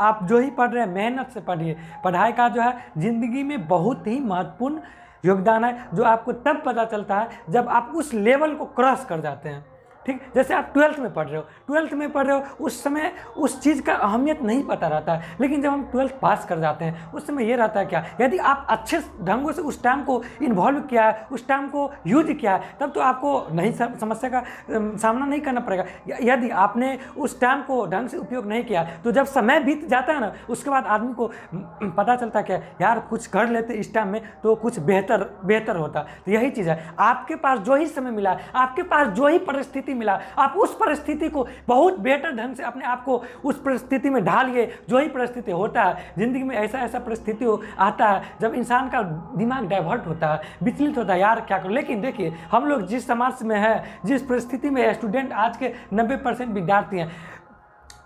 आप जो ही पढ़ रहे हैं मेहनत से पढ़िए। पढ़ाई का जो है ज़िंदगी में बहुत ही महत्वपूर्ण योगदान है, जो आपको तब पता चलता है जब आप उस लेवल को क्रॉस कर जाते हैं। ठीक, जैसे आप 12th में पढ़ रहे हो, उस समय उस चीज़ का अहमियत नहीं पता रहता है, लेकिन जब हम 12th पास कर जाते हैं उस समय ये रहता है क्या, यदि आप अच्छे ढंगों से उस टाइम को इन्वॉल्व किया है, उस टाइम को यूज किया है, तब तो आपको नहीं समस्या का सामना नहीं करना पड़ेगा। यदि आपने उस टाइम को ढंग से उपयोग नहीं किया तो जब समय बीत जाता है ना, उसके बाद आदमी को पता चलता है क्या यार कुछ कर लेते इस टाइम में तो कुछ बेहतर होता। तो यही चीज़ है, आपके पास जो ही समय मिला, आपके पास जो ही परिस्थिति मिला, आप उस परिस्थिति को बहुत बेहतर ढंग से अपने आप को उस परिस्थिति में ढालिए। जो ही परिस्थिति होता है जिंदगी में, ऐसा परिस्थिति आता है जब इंसान का दिमाग डाइवर्ट होता है, विचलित होता है, यार क्या करूं। लेकिन देखिए हम लोग जिस समाज में है, जिस परिस्थिति में स्टूडेंट आज के 90% विद्यार्थी हैं,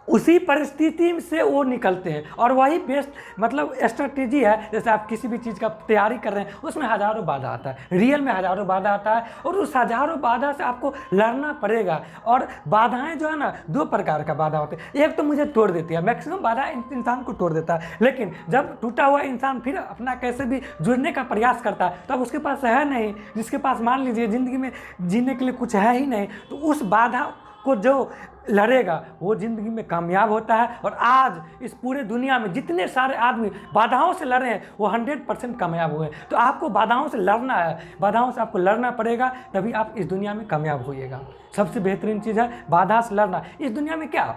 उसी परिस्थिति से वो निकलते हैं और वही बेस्ट मतलब स्ट्रेटेजी है। जैसे आप किसी भी चीज़ का तैयारी कर रहे हैं, उसमें हज़ारों बाधा आता है, रियल में हज़ारों बाधा आता है और उस हज़ारों बाधा से आपको लड़ना पड़ेगा। और बाधाएं जो है ना, 2 प्रकार का बाधा होते हैं। एक तो मुझे तोड़ देती है, मैक्सिमम बाधा इंसान को तोड़ देता है, लेकिन जब टूटा हुआ इंसान फिर अपना कैसे भी जुड़ने का प्रयास करता है तब उसके पास है नहीं, जिसके पास मान लीजिए ज़िंदगी में जीने के लिए कुछ है ही नहीं, तो उस बाधा को जो लड़ेगा वो ज़िंदगी में कामयाब होता है। और आज इस पूरे दुनिया में जितने सारे आदमी बाधाओं से लड़ रहे हैं वो 100% कामयाब हुए। तो आपको बाधाओं से लड़ना है, बाधाओं से आपको लड़ना पड़ेगा, तभी आप इस दुनिया में कामयाब होइएगा। सबसे बेहतरीन चीज़ है बाधा से लड़ना। इस दुनिया में क्या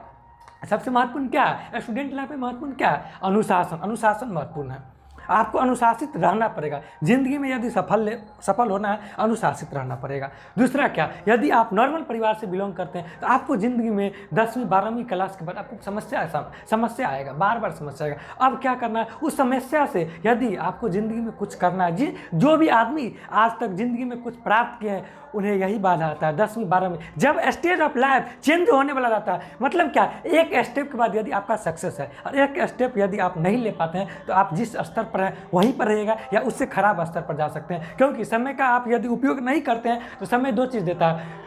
सबसे महत्वपूर्ण क्या है, स्टूडेंट लाइफ में महत्वपूर्ण क्या है, अनुशासन महत्वपूर्ण है। आपको अनुशासित रहना पड़ेगा ज़िंदगी में, यदि सफल होना है अनुशासित रहना पड़ेगा। दूसरा क्या, यदि आप नॉर्मल परिवार से बिलोंग करते हैं तो आपको ज़िंदगी में 10वीं 12वीं क्लास के बाद आपको समस्या आएगा, बार समस्या आएगा। अब क्या करना है, उस समस्या से यदि आपको ज़िंदगी में कुछ करना है, जो भी आदमी आज तक ज़िंदगी में कुछ प्राप्त किए हैं उन्हें यही बाधा आता है 10वीं 12वीं, जब स्टेज ऑफ लाइफ चेंज होने वाला रहता है। मतलब क्या, एक स्टेप के बाद यदि आपका सक्सेस है और एक स्टेप यदि आप नहीं ले पाते हैं तो आप जिस स्तर पर हैं वहीं पर रहेगा या उससे खराब स्तर पर जा सकते हैं। क्योंकि समय का आप यदि उपयोग नहीं करते हैं तो समय 2 चीज़ देता है,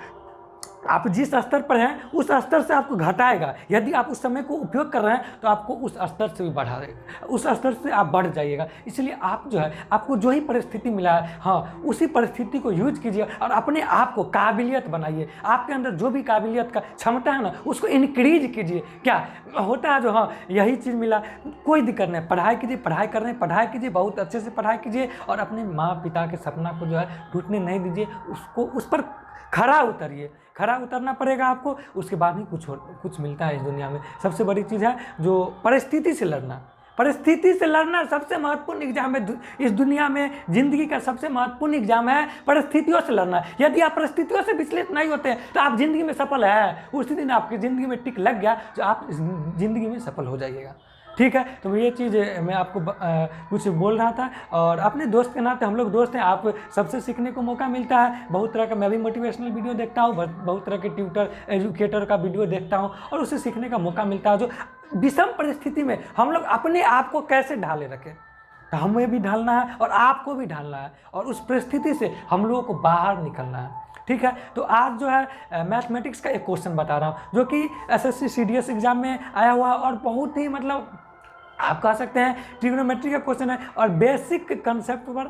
आप जिस स्तर पर हैं उस स्तर से आपको घटाएगा। यदि आप उस समय को उपयोग कर रहे हैं तो आपको उस स्तर से भी बढ़ा देगा, उस स्तर से आप बढ़ जाइएगा। इसलिए आप जो है, आपको जो ही परिस्थिति मिला है, हाँ उसी परिस्थिति को यूज कीजिए और अपने आप को काबिलियत बनाइए। आपके अंदर जो भी काबिलियत का क्षमता है ना, उसको इंक्रीज कीजिए। क्या होता है जो, हाँ यही चीज़ मिला, कोई दिक्कत नहीं, पढ़ाई कीजिए, पढ़ाई कीजिए, बहुत अच्छे से पढ़ाई कीजिए और अपने माँ पिता के सपना को जो है टूटने नहीं दीजिए, उसको उस पर खरा उतरिए। खरा उतरना पड़ेगा आपको, उसके बाद ही कुछ मिलता है इस दुनिया में। सबसे बड़ी चीज़ है जो परिस्थिति से लड़ना सबसे महत्वपूर्ण एग्जाम है इस दुनिया में। ज़िंदगी का सबसे महत्वपूर्ण एग्जाम है परिस्थितियों से लड़ना। यदि आप परिस्थितियों से विचलित नहीं होते हैं तो आप ज़िंदगी में सफल हैं। उसी दिन आपकी ज़िंदगी में टिक लग गया तो आप ज़िंदगी में सफल हो जाइएगा। ठीक है, तो ये चीज़ मैं आपको कुछ बोल रहा था और अपने दोस्त के नाते, हम लोग दोस्त हैं, आप सबसे सीखने को मौका मिलता है। बहुत तरह का मैं भी मोटिवेशनल वीडियो देखता हूँ, बहुत तरह के ट्यूटर एजुकेटर का वीडियो देखता हूँ और उससे सीखने का मौका मिलता है। जो विषम परिस्थिति में हम लोग अपने आप को कैसे ढाले रखें, तो हमें भी ढालना है और आपको भी ढालना है और उस परिस्थिति से हम लोगों को बाहर निकलना है। ठीक है, तो आज जो है मैथमेटिक्स का एक क्वेश्चन बता रहा हूँ जो कि SSC CDS एग्जाम में आया हुआ और बहुत ही मतलब आप कह सकते हैं ट्रिग्नोमेट्री का क्वेश्चन है और बेसिक कंसेप्ट पर